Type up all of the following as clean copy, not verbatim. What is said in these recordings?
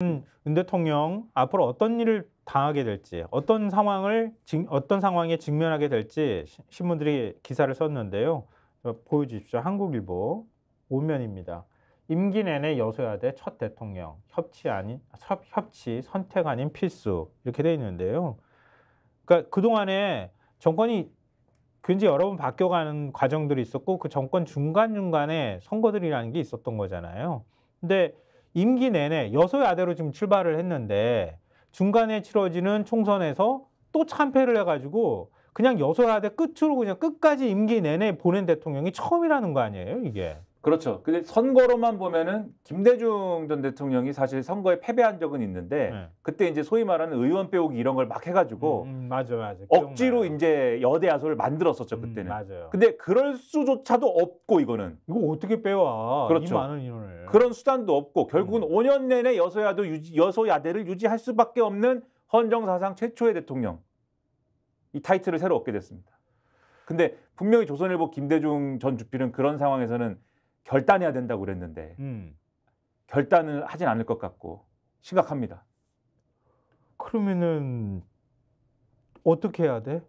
윤 대통령 앞으로 어떤 일을 당하게 될지, 어떤 상황에 직면하게 될지 신문들이 기사를 썼는데요. 보여주십시오. 한국일보 5면입니다. 임기 내내 여소야대 첫 대통령, 협치 선택 아닌 필수 이렇게 돼 있는데요. 그러니까 그동안에 정권이 굉장히 여러 번 바뀌어가는 과정들이 있었고 그 정권 중간중간에 선거들이라는 게 있었던 거잖아요. 근데 임기 내내 여소야대로 지금 출발을 했는데 중간에 치러지는 총선에서 또 참패를 해가지고 그냥 여소야대 끝으로 그냥 끝까지 임기 내내 보낸 대통령이 처음이라는 거 아니에요, 이게? 그렇죠. 근데 선거로만 보면은 김대중 전 대통령이 사실 선거에 패배한 적은 있는데 네. 그때 이제 소위 말하는 의원 빼오기 이런 걸 막 해가지고 맞아. 억지로 기억나요. 이제 여대 야소를 만들었었죠, 그때는. 맞아요. 근데 그럴 수조차도 없고 이거는. 이거 어떻게 빼와? 그렇죠. 이 많은 인원을. 그런 수단도 없고 결국은 5년 내내 여소야대를 유지할 수밖에 없는 헌정사상 최초의 대통령. 이 타이틀을 새로 얻게 됐습니다. 근데 분명히 조선일보 김대중 전 주필은 그런 상황에서는 결단해야 된다고 그랬는데 결단을 하진 않을 것 같고 심각합니다. 그러면은 어떻게 해야 돼?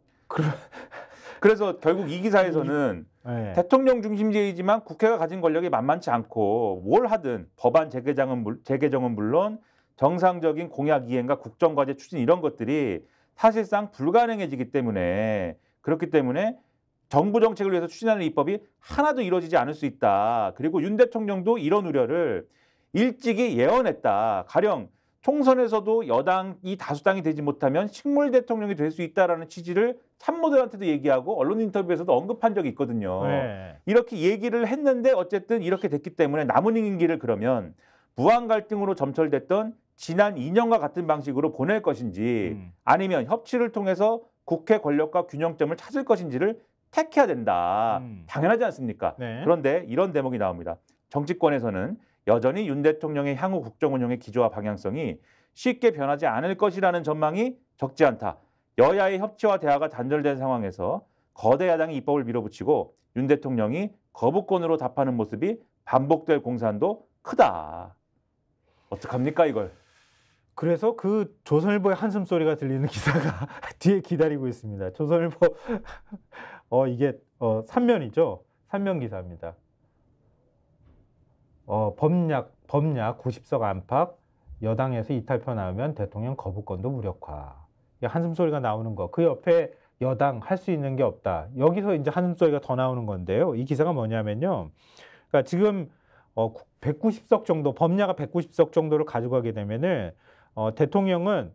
그래서 결국 이 기사에서는 네. 대통령 중심제이지만 국회가 가진 권력이 만만치 않고 뭘 하든 법안 재개정은 물론 정상적인 공약 이행과 국정과제 추진 이런 것들이 사실상 불가능해지기 때문에 그렇기 때문에 정부 정책을 위해서 추진하는 입법이 하나도 이루어지지 않을 수 있다. 그리고 윤 대통령도 이런 우려를 일찍이 예언했다. 가령 총선에서도 여당이 다수당이 되지 못하면 식물 대통령이 될 수 있다라는 취지를 참모들한테도 얘기하고 언론 인터뷰에서도 언급한 적이 있거든요. 네. 이렇게 얘기를 했는데 어쨌든 이렇게 됐기 때문에 남은 임기를 그러면 무한 갈등으로 점철됐던 지난 2년과 같은 방식으로 보낼 것인지 아니면 협치를 통해서 국회 권력과 균형점을 찾을 것인지를 택해야 된다. 당연하지 않습니까? 네. 그런데 이런 대목이 나옵니다. 정치권에서는 여전히 윤 대통령의 향후 국정 운영의 기조와 방향성이 쉽게 변하지 않을 것이라는 전망이 적지 않다. 여야의 협치와 대화가 단절된 상황에서 거대 야당이 입법을 밀어붙이고 윤 대통령이 거부권으로 답하는 모습이 반복될 공산도 크다. 어떡합니까 이걸? 그래서 그 조선일보의 한숨소리가 들리는 기사가 뒤에 기다리고 있습니다. 조선일보 이게 3면이죠. 3면 기사입니다. 법약 90석 안팎, 여당에서 이탈표 나오면 대통령 거부권도 무력화. 한숨소리가 나오는 거. 그 옆에 여당 할 수 있는 게 없다. 여기서 이제 한숨소리가 더 나오는 건데요. 이 기사가 뭐냐면요. 그러니까 지금 190석 정도, 법야가 190석 정도를 가져가게 되면은 대통령은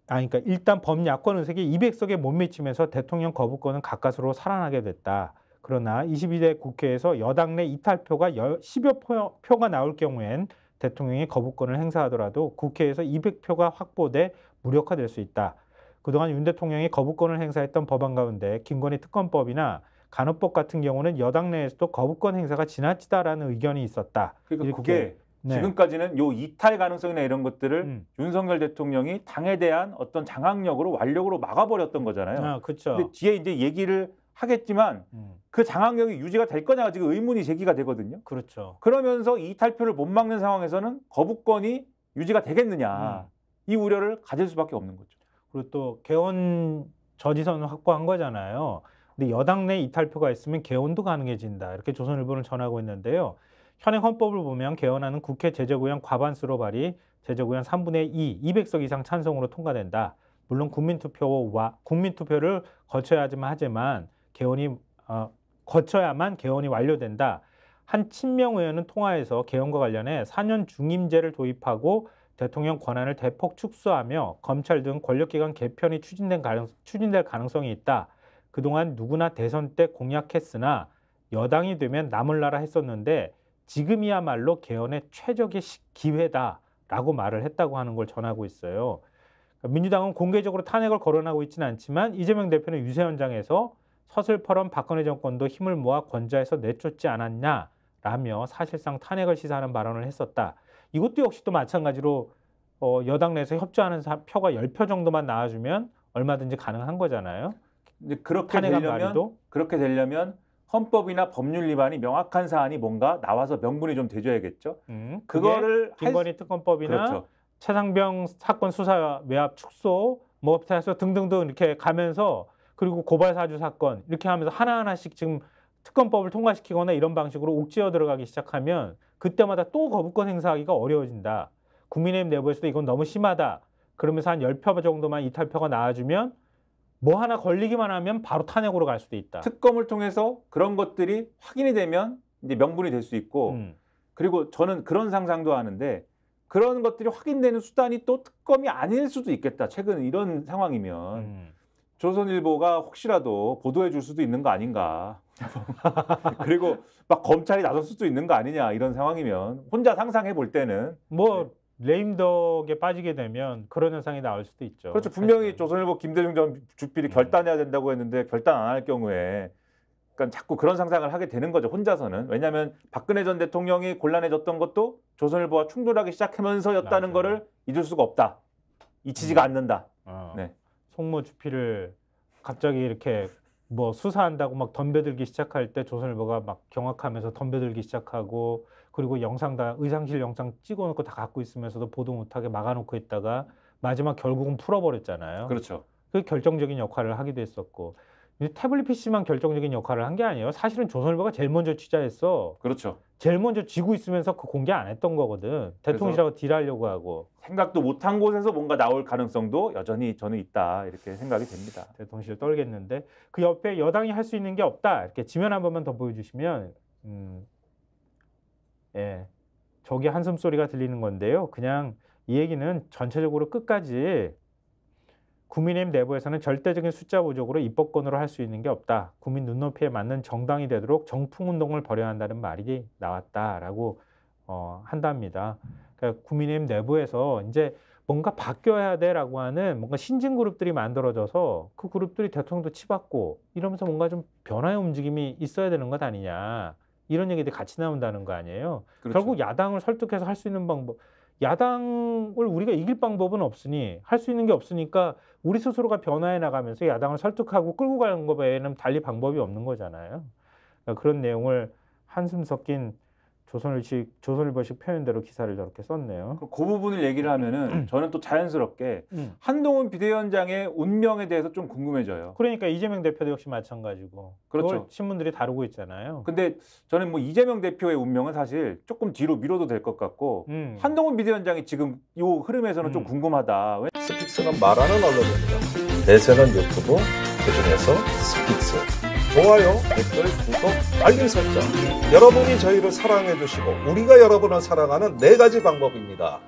그러니까 일단 범야권 의석이 200석에 못 미치면서 대통령 거부권은 가까스로 살아나게 됐다. 그러나 22대 국회에서 여당 내 이탈표가 10여 표가 나올 경우엔 대통령이 거부권을 행사하더라도 국회에서 200표가 확보돼 무력화될 수 있다. 그동안 윤 대통령이 거부권을 행사했던 법안 가운데 김건희 특검법이나 간호법 같은 경우는 여당 내에서도 거부권 행사가 지나치다라는 의견이 있었다. 그러니까 그게 지금까지는 요 이탈 가능성이나 이런 것들을 윤석열 대통령이 당에 대한 어떤 장악력으로 완력으로 막아버렸던 거잖아요. 그렇죠. 근데 뒤에 이제 얘기를 하겠지만 그 장악력이 유지가 될 거냐가 지금 의문이 제기가 되거든요. 그렇죠. 그러면서 이탈표를 못 막는 상황에서는 거부권이 유지가 되겠느냐. 이 우려를 가질 수밖에 없는 거죠. 그리고 또 개헌 저지선을 확보한 거잖아요. 근데 여당 내 이탈표가 있으면 개헌도 가능해진다. 이렇게 조선일보는 전하고 있는데요. 현행 헌법을 보면 개헌안은 국회 제적의원 과반수로 발의, 제적의원 3분의 2, 200석 이상 찬성으로 통과된다. 물론 국민투표를 거쳐야만 개헌이 완료된다. 한 친명 의원은 통화에서 개헌과 관련해 4년 중임제를 도입하고 대통령 권한을 대폭 축소하며 검찰 등 권력기관 개편이 추진될 가능성이 있다. 그동안 누구나 대선 때 공약했으나 여당이 되면 나몰라라 했었는데 지금이야말로 개헌의 최적의 기회다라고 말을 했다고 하는 걸 전하고 있어요. 민주당은 공개적으로 탄핵을 거론하고 있지는 않지만 이재명 대표는 유세 현장에서 서슬퍼런 박근혜 정권도 힘을 모아 권좌에서 내쫓지 않았냐라며 사실상 탄핵을 시사하는 발언을 했었다. 이것도 역시 또 마찬가지로 여당 내에서 협조하는 표가 10표 정도만 나와주면 얼마든지 가능한 거잖아요. 근데 그렇게 되려면 헌법이나 법률 위반이 명확한 사안이 뭔가 나와서 명분이 좀 돼줘야겠죠. 그거를 김건희 특검법이나 그렇죠. 최상병 사건 수사 외압 축소, 뭐 해서 등등등 이렇게 가면서 그리고 고발 사주 사건 이렇게 하면서 하나하나씩 지금 특검법을 통과시키거나 이런 방식으로 옥죄어 들어가기 시작하면 그때마다 또 거부권 행사하기가 어려워진다. 국민의힘 내부에서도 이건 너무 심하다. 그러면서 한 10표 정도만 이탈표가 나와주면 뭐 하나 걸리기만 하면 바로 탄핵으로 갈 수도 있다. 특검을 통해서 그런 것들이 확인이 되면 이제 명분이 될 수 있고 그리고 저는 그런 상상도 하는데 그런 것들이 확인되는 수단이 또 특검이 아닐 수도 있겠다. 최근 이런 상황이면 조선일보가 혹시라도 보도해 줄 수도 있는 거 아닌가. 그리고 막 검찰이 나설 수도 있는 거 아니냐 이런 상황이면 혼자 상상해 볼 때는 뭐 레임덕에 빠지게 되면 그런 현상이 나올 수도 있죠. 그렇죠. 분명히 조선일보 김대중 전 주필이 결단해야 된다고 했는데 결단 안 할 경우에 그러니까 자꾸 그런 상상을 하게 되는 거죠. 혼자서는. 왜냐하면 박근혜 전 대통령이 곤란해졌던 것도 조선일보와 충돌하기 시작하면서였다는 맞아요. 거를 잊을 수가 없다. 잊히지가 않는다. 네. 송모 주필을 갑자기 이렇게 뭐 수사한다고 막 덤벼들기 시작할 때 조선일보가 막 경악하면서 덤벼들기 시작하고 그리고 영상 다 의상실 영상 찍어놓고 다 갖고 있으면서도 보도 못하게 막아놓고 있다가 마지막 결국은 풀어버렸잖아요. 그렇죠. 그 결정적인 역할을 하기도 했었고 태블릿 PC만 결정적인 역할을 한 게 아니에요. 사실은 조선일보가 제일 먼저 취재했어. 그렇죠. 제일 먼저 쥐고 있으면서 그 공개 안 했던 거거든. 대통령실하고 딜하려고 하고. 생각도 못한 곳에서 뭔가 나올 가능성도 여전히 저는 있다 이렇게 생각이 됩니다. 대통령실 떨겠는데 그 옆에 여당이 할 수 있는 게 없다. 이렇게 지면 한 번만 더 보여주시면 예, 저기 한숨 소리가 들리는 건데요. 그냥 이 얘기는 전체적으로 끝까지 국민의힘 내부에서는 절대적인 숫자 부족으로 입법권으로 할 수 있는 게 없다. 국민 눈높이에 맞는 정당이 되도록 정풍운동을 벌여야 한다는 말이 나왔다라고 한답니다. 그러니까 국민의힘 내부에서 이제 뭔가 바뀌어야 돼라고 하는 뭔가 신진 그룹들이 만들어져서 그 그룹들이 대통령도 치받고 이러면서 뭔가 좀 변화의 움직임이 있어야 되는 것 아니냐. 이런 얘기들이 같이 나온다는 거 아니에요. 그렇죠. 결국 야당을 설득해서 할 수 있는 방법. 야당을 우리가 이길 방법은 없으니 할 수 있는 게 없으니까 우리 스스로가 변화해 나가면서 야당을 설득하고 끌고 가는 거 외에는 달리 방법이 없는 거잖아요. 그러니까 그런 내용을 한숨 섞인 조선일보식 표현대로 기사를 저렇게 썼네요. 그 부분을 얘기를 하면은 저는 또 자연스럽게 한동훈 비대위원장의 운명에 대해서 좀 궁금해져요. 그러니까 이재명 대표도 역시 마찬가지고. 그렇죠. 그걸 신문들이 다루고 있잖아요. 근데 저는 뭐 이재명 대표의 운명은 사실 조금 뒤로 미뤄도 될 것 같고 한동훈 비대위원장이 지금 이 흐름에서는 좀 궁금하다. 스픽스는 말하는 언론입니다. 대세는 유튜브, 그중에서 스픽스. 좋아요, 댓글, 구독, 알림 설정. 여러분이 저희를 사랑해 주시고 우리가 여러분을 사랑하는 4가지 방법입니다.